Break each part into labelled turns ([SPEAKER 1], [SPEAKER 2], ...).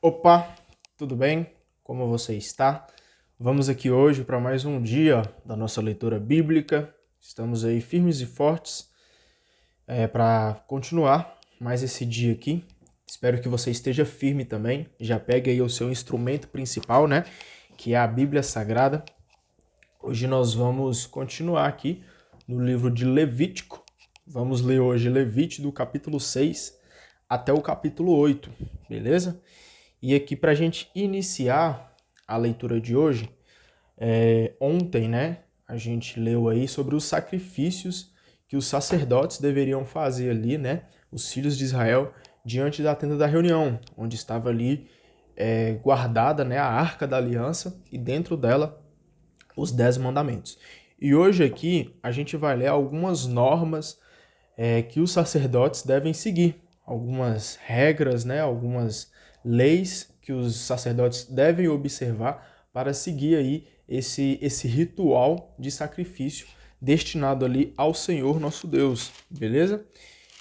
[SPEAKER 1] Opa, tudo bem? Como você está? Vamos aqui hoje para mais um dia da nossa leitura bíblica. Estamos aí firmes e fortes para continuar mais esse dia aqui. Espero que você esteja firme também. Já pegue aí o seu instrumento principal, né? Que é a Bíblia Sagrada. Hoje nós vamos continuar aqui no livro de Levítico. Vamos ler hoje Levítico do capítulo 6 até o capítulo 8, beleza? E aqui para a gente iniciar a leitura de hoje, ontem, né, a gente leu aí sobre os sacrifícios que os sacerdotes deveriam fazer ali, né, os filhos de Israel, diante da tenda da reunião, onde estava ali guardada, né, a Arca da Aliança e dentro dela os 10 mandamentos. E hoje aqui a gente vai ler algumas normas que os sacerdotes devem seguir, algumas regras, né, algumas leis que os sacerdotes devem observar para seguir aí esse ritual de sacrifício destinado ali ao Senhor nosso Deus, beleza?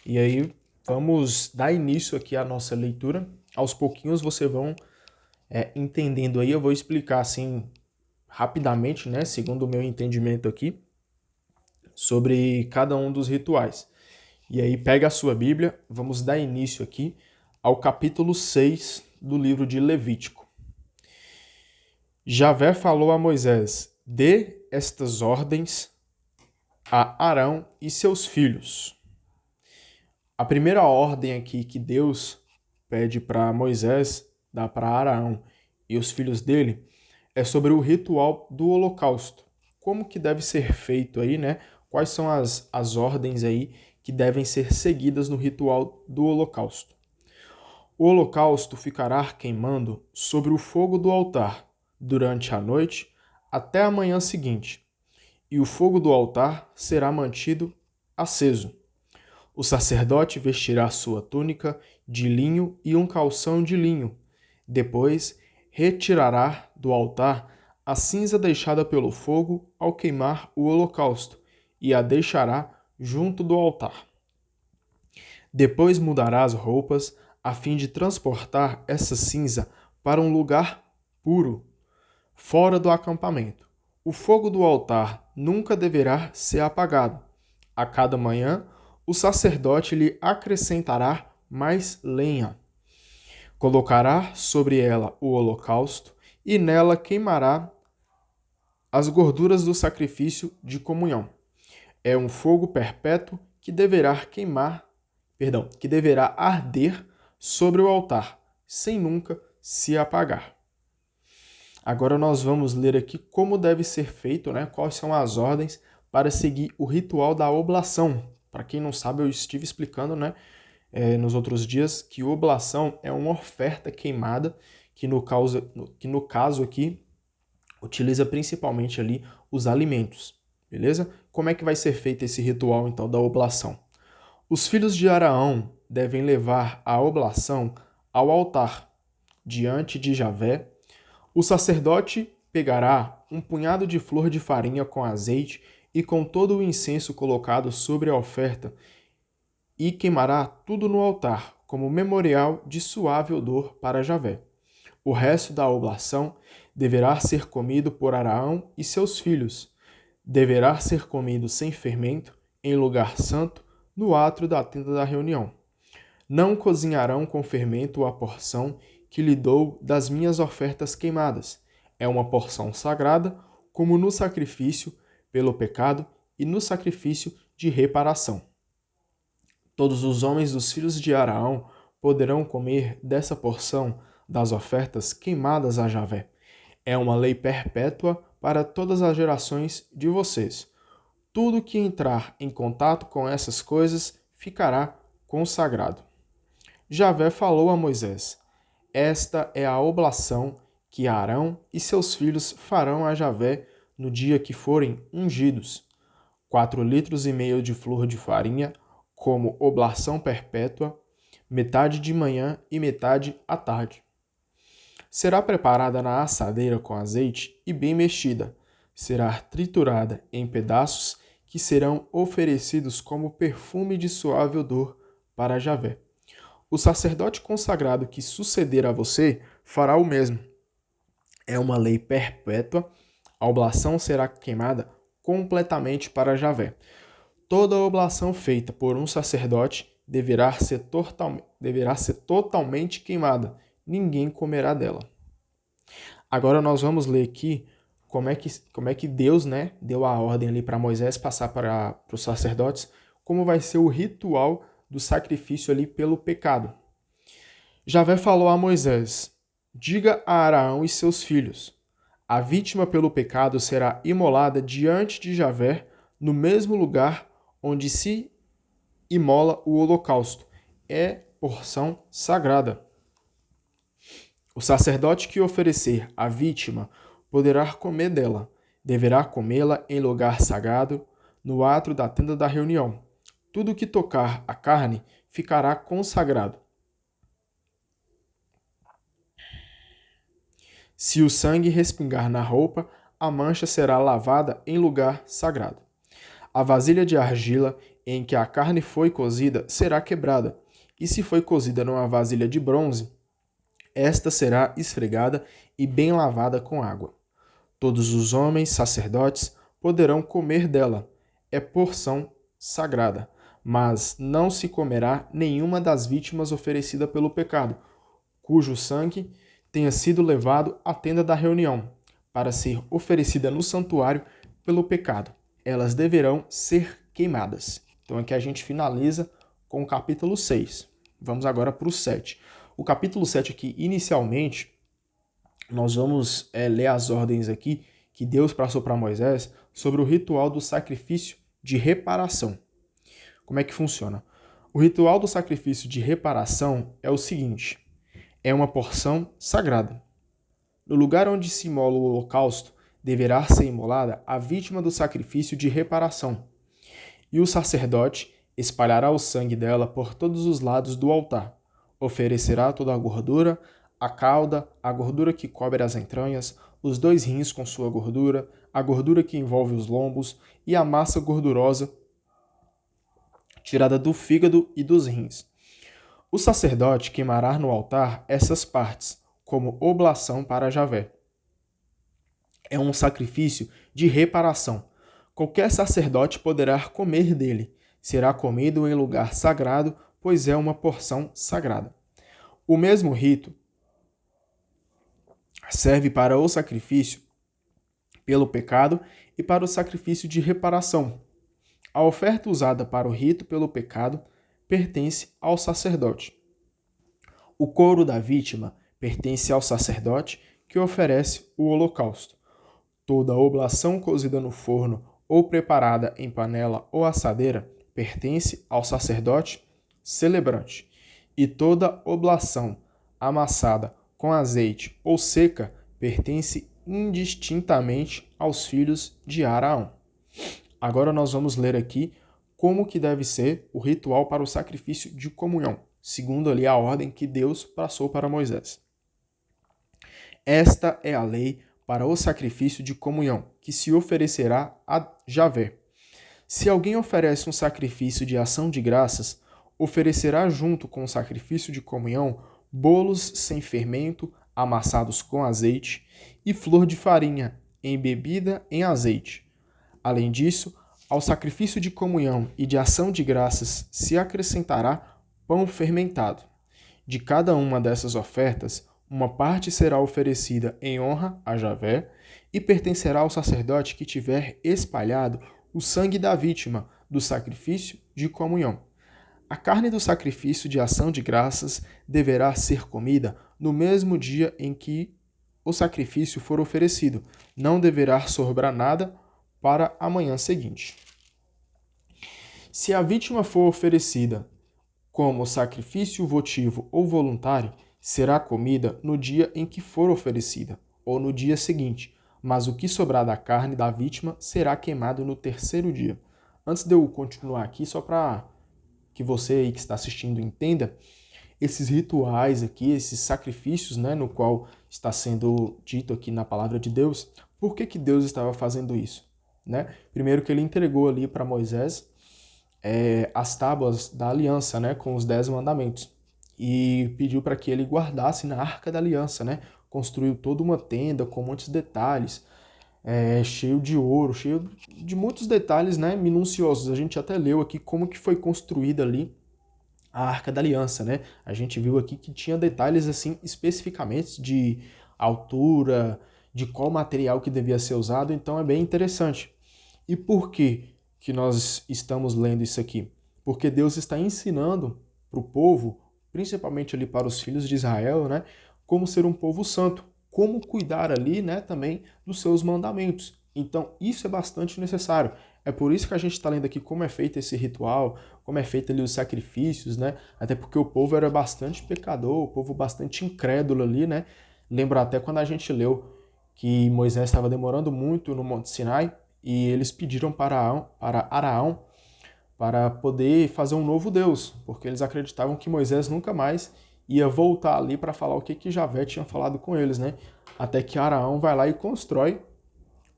[SPEAKER 1] E aí vamos dar início aqui à nossa leitura. Aos pouquinhos vocês vão entendendo aí, eu vou explicar assim rapidamente, né, segundo o meu entendimento aqui, sobre cada um dos rituais. E aí pega a sua Bíblia, vamos dar início aqui ao capítulo 6 do livro de Levítico. Javé falou a Moisés: dê estas ordens a Arão e seus filhos. A primeira ordem aqui que Deus pede para Moisés, dá para Arão e os filhos dele, é sobre o ritual do holocausto. Como que deve ser feito aí, né? Quais são as ordens aí que devem ser seguidas no ritual do holocausto? O holocausto ficará queimando sobre o fogo do altar durante a noite até a manhã seguinte, e o fogo do altar será mantido aceso. O sacerdote vestirá sua túnica de linho e um calção de linho. Depois, retirará do altar a cinza deixada pelo fogo ao queimar o holocausto e a deixará junto do altar. Depois mudará as roupas a fim de transportar essa cinza para um lugar puro, fora do acampamento. O fogo do altar nunca deverá ser apagado. A cada manhã, o sacerdote lhe acrescentará mais lenha. Colocará sobre ela o holocausto e nela queimará as gorduras do sacrifício de comunhão. É um fogo perpétuo que que deverá arder sobre o altar, sem nunca se apagar. Agora nós vamos ler aqui como deve ser feito, né? Quais são as ordens para seguir o ritual da oblação. Para quem não sabe, eu estive explicando, né, nos outros dias, que oblação é uma oferta queimada que no caso aqui utiliza principalmente ali os alimentos, beleza? Como é que vai ser feito esse ritual então da oblação? Os filhos de Araão devem levar a oblação ao altar diante de Javé. O sacerdote pegará um punhado de flor de farinha com azeite e com todo o incenso colocado sobre a oferta e queimará tudo no altar, como memorial de suave odor para Javé. O resto da oblação deverá ser comido por Araão e seus filhos. Deverá ser comido sem fermento, em lugar santo, no átrio da tenda da reunião. Não cozinharão com fermento a porção que lhe dou das minhas ofertas queimadas. É uma porção sagrada, como no sacrifício pelo pecado e no sacrifício de reparação. Todos os homens dos filhos de Araão poderão comer dessa porção das ofertas queimadas a Javé. É uma lei perpétua para todas as gerações de vocês. Tudo que entrar em contato com essas coisas ficará consagrado. Javé falou a Moisés: esta é a oblação que Arão e seus filhos farão a Javé no dia que forem ungidos. 4,5 litros de flor de farinha, como oblação perpétua, metade de manhã e metade à tarde. Será preparada na assadeira com azeite e bem mexida. Será triturada em pedaços que serão oferecidos como perfume de suave odor para Javé. O sacerdote consagrado que suceder a você fará o mesmo. É uma lei perpétua. A oblação será queimada completamente para Javé. Toda oblação feita por um sacerdote deverá ser totalmente queimada. Ninguém comerá dela. Agora nós vamos ler aqui como é que Deus, né, deu a ordem ali para Moisés passar para os sacerdotes, como vai ser o ritual do sacrifício ali pelo pecado. Javé falou a Moisés: diga a Araão e seus filhos: a vítima pelo pecado será imolada diante de Javé no mesmo lugar onde se imola o holocausto. É porção sagrada. O sacerdote que oferecer a vítima poderá comer dela. Deverá comê-la em lugar sagrado, no átrio da tenda da reunião. Tudo que tocar a carne ficará consagrado. Se o sangue respingar na roupa, a mancha será lavada em lugar sagrado. A vasilha de argila em que a carne foi cozida será quebrada, e se foi cozida numa vasilha de bronze, esta será esfregada e bem lavada com água. Todos os homens sacerdotes poderão comer dela. É porção sagrada, mas não se comerá nenhuma das vítimas oferecida pelo pecado, cujo sangue tenha sido levado à tenda da reunião, para ser oferecida no santuário pelo pecado. Elas deverão ser queimadas. Então aqui a gente finaliza com o capítulo 6. Vamos agora para o 7. O capítulo 7 aqui, inicialmente, nós vamos ler as ordens aqui que Deus passou para Moisés sobre o ritual do sacrifício de reparação. Como é que funciona? O ritual do sacrifício de reparação é o seguinte: é uma porção sagrada. No lugar onde se imola o holocausto, deverá ser imolada a vítima do sacrifício de reparação. E o sacerdote espalhará o sangue dela por todos os lados do altar. Oferecerá toda a gordura, a cauda, a gordura que cobre as entranhas, os 2 rins com sua gordura, a gordura que envolve os lombos e a massa gordurosa tirada do fígado e dos rins. O sacerdote queimará no altar essas partes, como oblação para Javé. É um sacrifício de reparação. Qualquer sacerdote poderá comer dele. Será comido em lugar sagrado, pois é uma porção sagrada. O mesmo rito serve para o sacrifício pelo pecado e para o sacrifício de reparação. A oferta usada para o rito pelo pecado pertence ao sacerdote. O couro da vítima pertence ao sacerdote que oferece o holocausto. Toda oblação cozida no forno ou preparada em panela ou assadeira pertence ao sacerdote celebrante. E toda oblação amassada com azeite ou seca pertence indistintamente aos filhos de Araão. Agora nós vamos ler aqui como que deve ser o ritual para o sacrifício de comunhão, segundo ali a ordem que Deus passou para Moisés. Esta é a lei para o sacrifício de comunhão, que se oferecerá a Javé. Se alguém oferece um sacrifício de ação de graças, oferecerá junto com o sacrifício de comunhão bolos sem fermento, amassados com azeite, e flor de farinha, embebida em azeite. Além disso, ao sacrifício de comunhão e de ação de graças se acrescentará pão fermentado. De cada uma dessas ofertas, uma parte será oferecida em honra a Javé e pertencerá ao sacerdote que tiver espalhado o sangue da vítima do sacrifício de comunhão. A carne do sacrifício de ação de graças deverá ser comida no mesmo dia em que o sacrifício for oferecido. Não deverá sobrar nada para a manhã seguinte. Se a vítima for oferecida como sacrifício votivo ou voluntário, será comida no dia em que for oferecida, ou no dia seguinte, mas o que sobrar da carne da vítima será queimado no 3º dia. Antes de eu continuar aqui, só para que você aí que está assistindo entenda, esses rituais aqui, esses sacrifícios, né, no qual está sendo dito aqui na palavra de Deus, por que Deus estava fazendo isso? Né? Primeiro que ele entregou ali para Moisés as tábuas da aliança, né, com os 10 mandamentos. e pediu para que ele guardasse na Arca da Aliança, né? Construiu toda uma tenda com muitos detalhes, cheio de ouro, cheio de muitos detalhes, né, minuciosos. A gente até leu aqui como que foi construída ali a Arca da Aliança, né? A gente viu aqui que tinha detalhes assim especificamente de altura, de qual material que devia ser usado, então é bem interessante. E por que nós estamos lendo isso aqui? Porque Deus está ensinando para o povo, principalmente ali para os filhos de Israel, né, como ser um povo santo, como cuidar ali, né, também dos seus mandamentos. Então, isso é bastante necessário. É por isso que a gente está lendo aqui como é feito esse ritual, como é feito ali os sacrifícios, né? Até porque o povo era bastante pecador, o povo bastante incrédulo ali, né? Lembra até quando a gente leu que Moisés estava demorando muito no Monte Sinai e eles pediram para Araão para poder fazer um novo Deus, porque eles acreditavam que Moisés nunca mais ia voltar ali para falar o que Javé tinha falado com eles, né? Até que Araão vai lá e constrói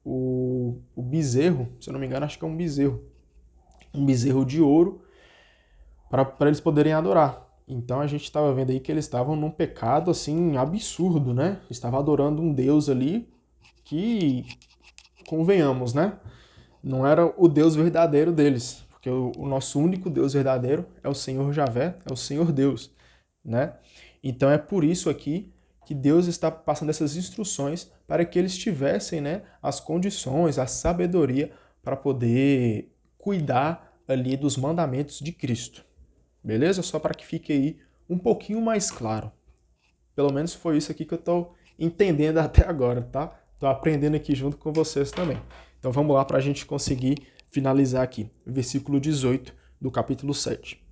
[SPEAKER 1] o bezerro, se eu não me engano, acho que é um bezerro de ouro, para eles poderem adorar. Então a gente estava vendo aí que eles estavam num pecado assim absurdo, né? Estava adorando um Deus ali que, convenhamos, né? Não era o Deus verdadeiro deles, porque o nosso único Deus verdadeiro é o Senhor Javé, é o Senhor Deus, né? Então é por isso aqui que Deus está passando essas instruções para que eles tivessem, né, as condições, a sabedoria para poder cuidar ali dos mandamentos de Cristo. Beleza? Só para que fique aí um pouquinho mais claro. Pelo menos foi isso aqui que eu estou entendendo até agora, tá? Estou aprendendo aqui junto com vocês também. Então vamos lá para a gente conseguir finalizar aqui. Versículo 18 do capítulo 7.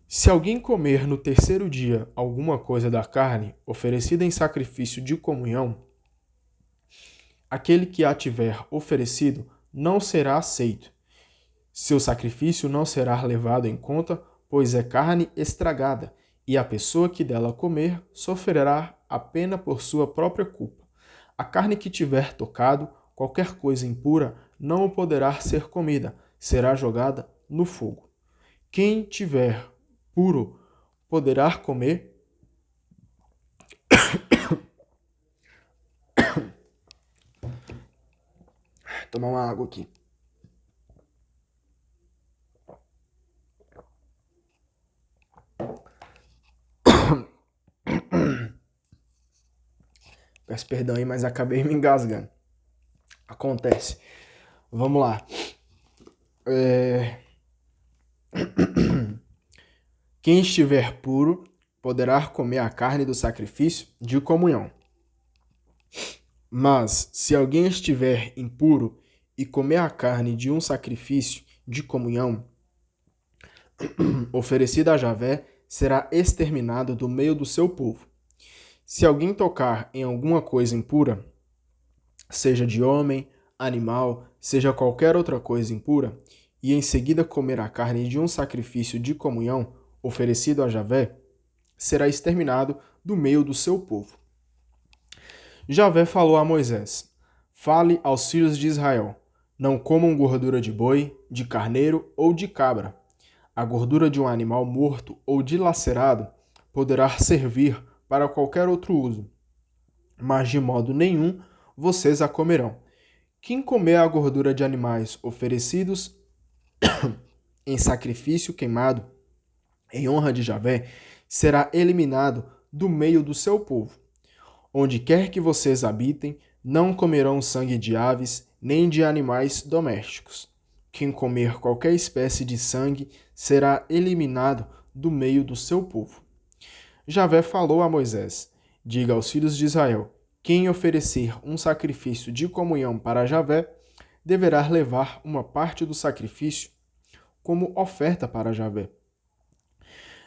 [SPEAKER 1] Se alguém comer no terceiro dia alguma coisa da carne oferecida em sacrifício de comunhão, aquele que a tiver oferecido não será aceito. Seu sacrifício não será levado em conta, pois é carne estragada, e a pessoa que dela comer sofrerá a pena por sua própria culpa. A carne que tiver tocado, qualquer coisa impura, não poderá ser comida, será jogada no fogo. Quem tiver puro poderá comer. Tomar uma água aqui. Peço perdão aí, mas acabei me engasgando. Acontece. Vamos lá. Quem estiver puro poderá comer a carne do sacrifício de comunhão. Mas, se alguém estiver impuro e comer a carne de um sacrifício de comunhão oferecida a Javé, será exterminado do meio do seu povo. Se alguém tocar em alguma coisa impura, seja de homem, animal, seja qualquer outra coisa impura, e em seguida comer a carne de um sacrifício de comunhão oferecido a Javé, será exterminado do meio do seu povo. Javé falou a Moisés: Fale aos filhos de Israel: Não comam gordura de boi, de carneiro ou de cabra. A gordura de um animal morto ou dilacerado poderá servir para qualquer outro uso, mas de modo nenhum vocês a comerão. Quem comer a gordura de animais oferecidos em sacrifício queimado em honra de Javé será eliminado do meio do seu povo. Onde quer que vocês habitem, não comerão sangue de aves, nem de animais domésticos. Quem comer qualquer espécie de sangue será eliminado do meio do seu povo. Javé falou a Moisés: Diga aos filhos de Israel: quem oferecer um sacrifício de comunhão para Javé, deverá levar uma parte do sacrifício como oferta para Javé.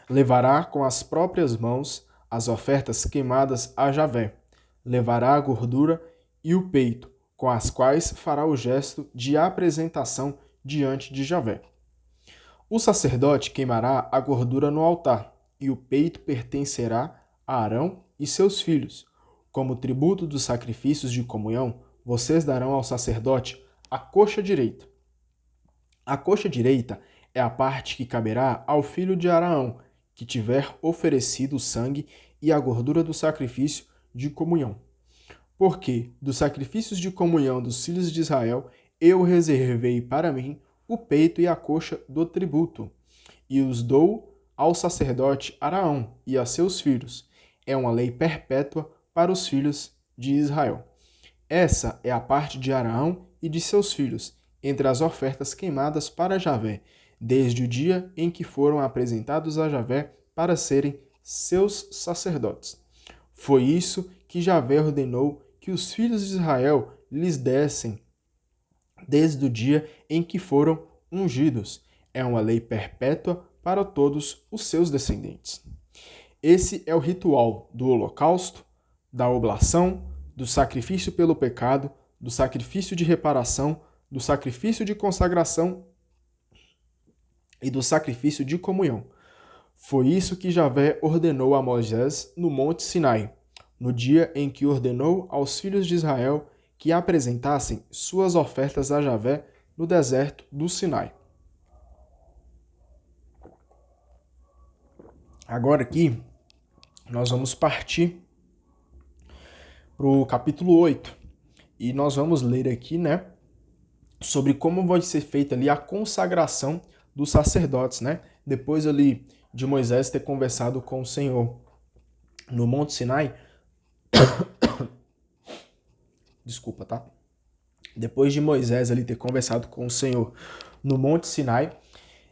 [SPEAKER 1] Levará com as próprias mãos as ofertas queimadas a Javé. Levará a gordura e o peito, com as quais fará o gesto de apresentação diante de Javé. O sacerdote queimará a gordura no altar, e o peito pertencerá a Arão e seus filhos. Como tributo dos sacrifícios de comunhão, vocês darão ao sacerdote a coxa direita. A coxa direita é a parte que caberá ao filho de Arão, que tiver oferecido o sangue e a gordura do sacrifício de comunhão. Porque dos sacrifícios de comunhão dos filhos de Israel eu reservei para mim o peito e a coxa do tributo, e os dou ao sacerdote Araão e a seus filhos. É uma lei perpétua para os filhos de Israel. Essa é a parte de Araão e de seus filhos, entre as ofertas queimadas para Javé, desde o dia em que foram apresentados a Javé para serem seus sacerdotes. Foi isso que Javé ordenou que os filhos de Israel lhes dessem desde o dia em que foram ungidos. É uma lei perpétua para todos os seus descendentes. Esse é o ritual do holocausto, da oblação, do sacrifício pelo pecado, do sacrifício de reparação, do sacrifício de consagração e do sacrifício de comunhão. Foi isso que Javé ordenou a Moisés no Monte Sinai, no dia em que ordenou aos filhos de Israel que apresentassem suas ofertas a Javé no deserto do Sinai. Agora aqui, nós vamos partir para o capítulo 8. E nós vamos ler aqui, sobre como vai ser feita ali a consagração dos sacerdotes, Depois ali de Moisés ter conversado com o Senhor no Monte Sinai. Desculpa, tá? Depois de Moisés ali ter conversado com o Senhor no Monte Sinai,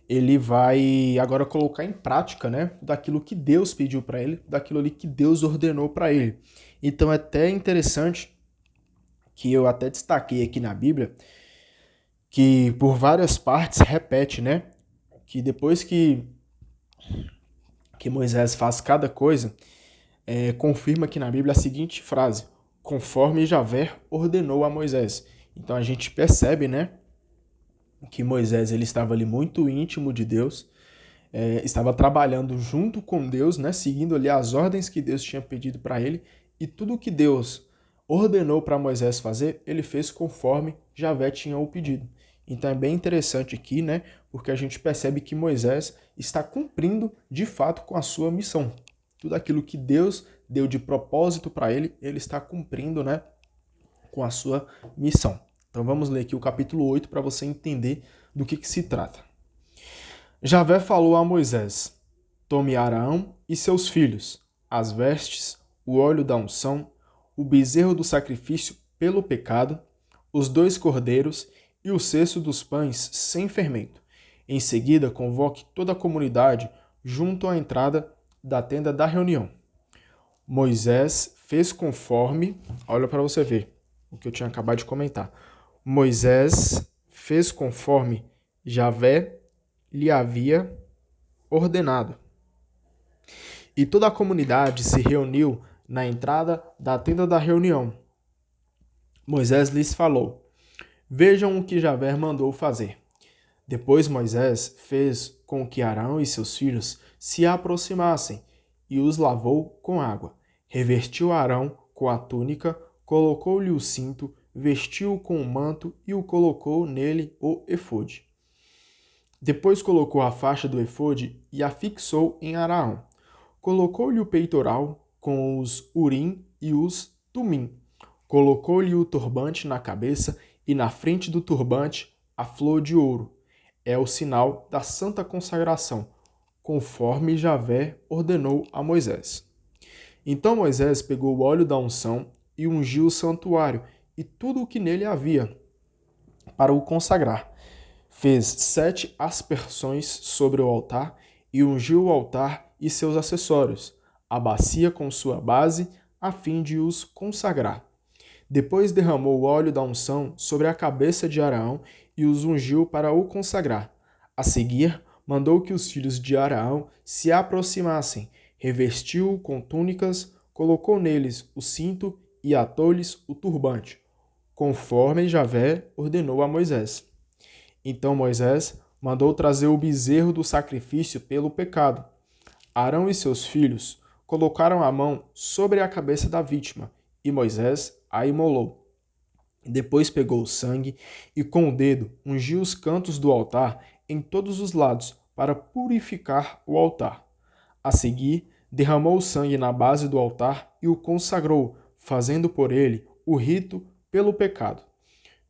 [SPEAKER 1] ele vai agora colocar em prática, daquilo que Deus pediu para ele, daquilo ali que Deus ordenou para ele. Então é até interessante que eu até destaquei aqui na Bíblia, que por várias partes repete, que depois que Moisés faz cada coisa, confirma aqui na Bíblia a seguinte frase: conforme Javé ordenou a Moisés. Então a gente percebe, que Moisés ele estava ali muito íntimo de Deus, estava trabalhando junto com Deus, seguindo ali as ordens que Deus tinha pedido para ele, e tudo que Deus ordenou para Moisés fazer, ele fez conforme Javé tinha o pedido. Então é bem interessante aqui, porque a gente percebe que Moisés está cumprindo de fato com a sua missão. Tudo aquilo que Deus deu de propósito para ele, ele está cumprindo, com a sua missão. Então vamos ler aqui o capítulo 8 para você entender do que se trata. Javé falou a Moisés: tome Araão e seus filhos, as vestes, o óleo da unção, o bezerro do sacrifício pelo pecado, os 2 cordeiros e o cesto dos pães sem fermento. Em seguida, convoque toda a comunidade junto à entrada da tenda da reunião. Moisés fez conforme, olha para você ver o que eu tinha acabado de comentar. Moisés fez conforme Javé lhe havia ordenado. E toda a comunidade se reuniu na entrada da tenda da reunião. Moisés lhes falou: vejam o que Javé mandou fazer. Depois Moisés fez com que Arão e seus filhos se aproximassem e os lavou com água. Revestiu Arão com a túnica, colocou-lhe o cinto, vestiu-o com o manto e o colocou nele o efode. Depois colocou a faixa do efode e a fixou em Araão. Colocou-lhe o peitoral com os urim e os tumim. Colocou-lhe o turbante na cabeça e na frente do turbante a flor de ouro. É o sinal da santa consagração, conforme Javé ordenou a Moisés. Então Moisés pegou o óleo da unção e ungiu o santuário e tudo o que nele havia, para o consagrar. Fez 7 aspersões sobre o altar e ungiu o altar e seus acessórios, a bacia com sua base, a fim de os consagrar. Depois derramou o óleo da unção sobre a cabeça de Araão e os ungiu para o consagrar. A seguir, mandou que os filhos de Araão se aproximassem, revestiu-o com túnicas, colocou neles o cinto e atou-lhes o turbante, conforme Javé ordenou a Moisés. Então Moisés mandou trazer o bezerro do sacrifício pelo pecado. Arão e seus filhos colocaram a mão sobre a cabeça da vítima, e Moisés a imolou. Depois pegou o sangue e com o dedo ungiu os cantos do altar em todos os lados para purificar o altar. A seguir, derramou o sangue na base do altar e o consagrou, fazendo por ele o rito pelo pecado.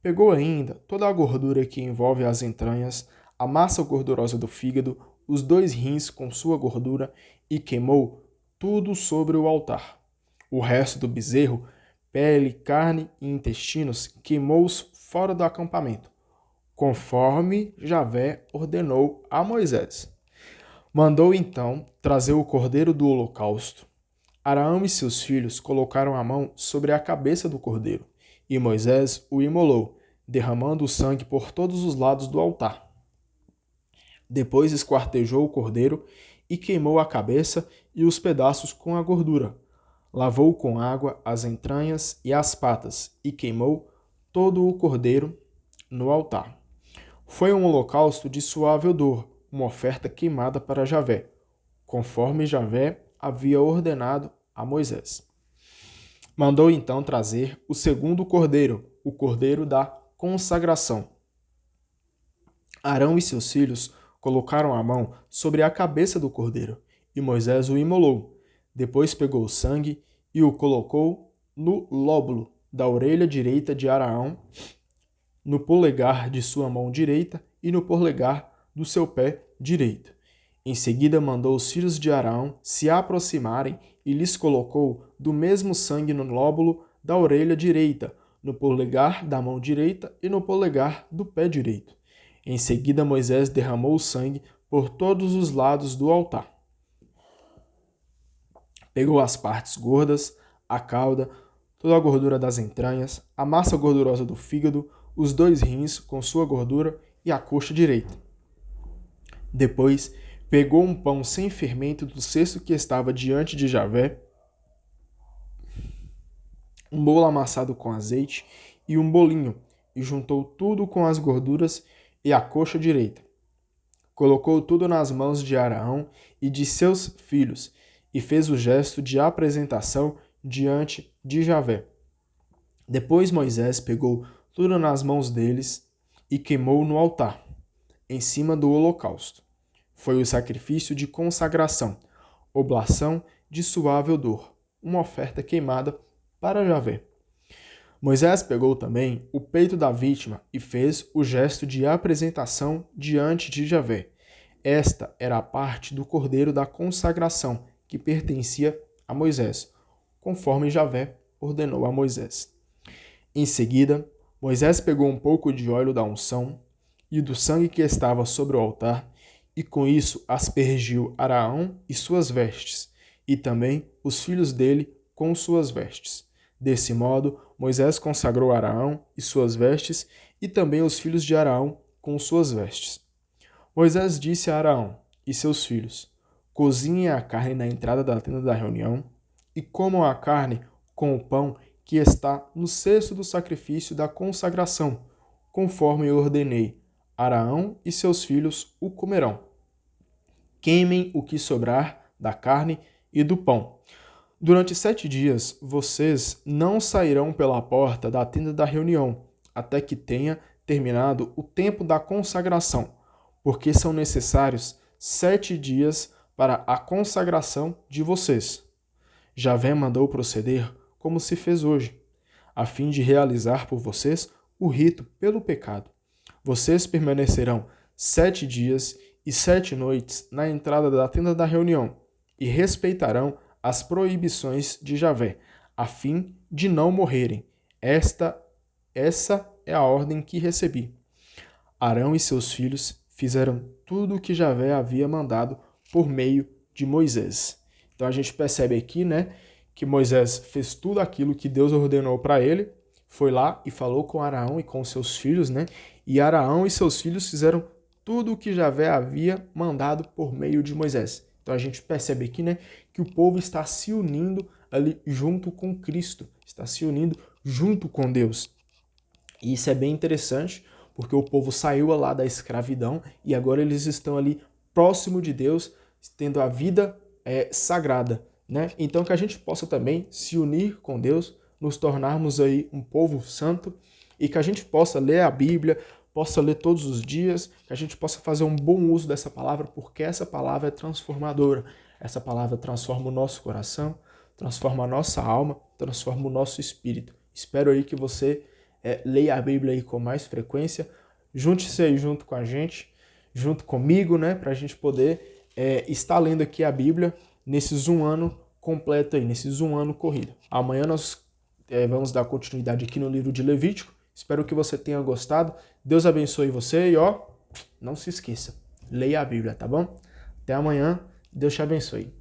[SPEAKER 1] Pegou ainda toda a gordura que envolve as entranhas, a massa gordurosa do fígado, os 2 rins com sua gordura e queimou tudo sobre o altar. O resto do bezerro, pele, carne e intestinos, queimou-os fora do acampamento, conforme Javé ordenou a Moisés. Mandou então trazer o cordeiro do holocausto. Arão e seus filhos colocaram a mão sobre a cabeça do cordeiro, e Moisés o imolou, derramando o sangue por todos os lados do altar. Depois esquartejou o cordeiro e queimou a cabeça e os pedaços com a gordura. Lavou com água as entranhas e as patas e queimou todo o cordeiro no altar. Foi um holocausto de suave odor, uma oferta queimada para Javé, conforme Javé havia ordenado a Moisés. Mandou então trazer o segundo cordeiro, o cordeiro da consagração. Arão e seus filhos colocaram a mão sobre a cabeça do cordeiro, e Moisés o imolou. Depois pegou o sangue e o colocou no lóbulo da orelha direita de Arão, no polegar de sua mão direita e no polegar do seu pé direito. Em seguida mandou os filhos de Arão se aproximarem e lhes colocou do mesmo sangue no lóbulo da orelha direita, no polegar da mão direita e no polegar do pé direito. Em seguida Moisés derramou o sangue por todos os lados do altar. Pegou as partes gordas, a cauda, toda a gordura das entranhas, a massa gordurosa do fígado, os 2 rins com sua gordura e a coxa direita. Depois, pegou um pão sem fermento do cesto que estava diante de Javé, um bolo amassado com azeite e um bolinho, e juntou tudo com as gorduras e a coxa direita. Colocou tudo nas mãos de Arão e de seus filhos, e fez o gesto de apresentação diante de Javé. Depois Moisés pegou tudo nas mãos deles e queimou no altar, em cima do holocausto. Foi o sacrifício de consagração, oblação de suave odor, uma oferta queimada para Javé. Moisés pegou também o peito da vítima e fez o gesto de apresentação diante de Javé. Esta era a parte do cordeiro da consagração que pertencia a Moisés, conforme Javé ordenou a Moisés. Em seguida, Moisés pegou um pouco de óleo da unção e do sangue que estava sobre o altar, e com isso aspergiu Arão e suas vestes, e também os filhos dele com suas vestes. Desse modo, Moisés consagrou Arão e suas vestes, e também os filhos de Arão com suas vestes. Moisés disse a Arão e seus filhos: cozinhem a carne na entrada da tenda da reunião, e comam a carne com o pão que está no cesto do sacrifício da consagração, conforme eu ordenei. Arão e seus filhos o comerão. Queimem o que sobrar da carne e do pão. Durante 7 dias, vocês não sairão pela porta da tenda da reunião, até que tenha terminado o tempo da consagração, porque são necessários 7 dias para a consagração de vocês. Javé mandou proceder como se fez hoje, a fim de realizar por vocês o rito pelo pecado. Vocês permanecerão 7 dias e 7 noites na entrada da tenda da reunião e respeitarão as proibições de Javé, a fim de não morrerem. Essa é a ordem que recebi. Arão e seus filhos fizeram tudo o que Javé havia mandado por meio de Moisés. Então a gente percebe aqui, que Moisés fez tudo aquilo que Deus ordenou para ele, foi lá e falou com Arão e com seus filhos, e Arão e seus filhos fizeram tudo o que Javé havia mandado por meio de Moisés. Então a gente percebe aqui, que o povo está se unindo ali junto com Cristo, está se unindo junto com Deus. E isso é bem interessante, porque o povo saiu lá da escravidão e agora eles estão ali próximo de Deus, tendo a vida sagrada, Então que a gente possa também se unir com Deus, nos tornarmos aí um povo santo e que a gente possa ler a Bíblia, possa ler todos os dias, que a gente possa fazer um bom uso dessa palavra, porque essa palavra é transformadora. Essa palavra transforma o nosso coração, transforma a nossa alma, transforma o nosso espírito. Espero aí que você leia a Bíblia aí com mais frequência. Junte-se aí junto com a gente, junto comigo, né? Para a gente poder estar lendo aqui a Bíblia nesses um ano completo aí, nesses um ano corrido. Amanhã nós vamos dar continuidade aqui no livro de Levítico. Espero que você tenha gostado. Deus abençoe você e não se esqueça, leia a Bíblia, tá bom? Até amanhã, Deus te abençoe.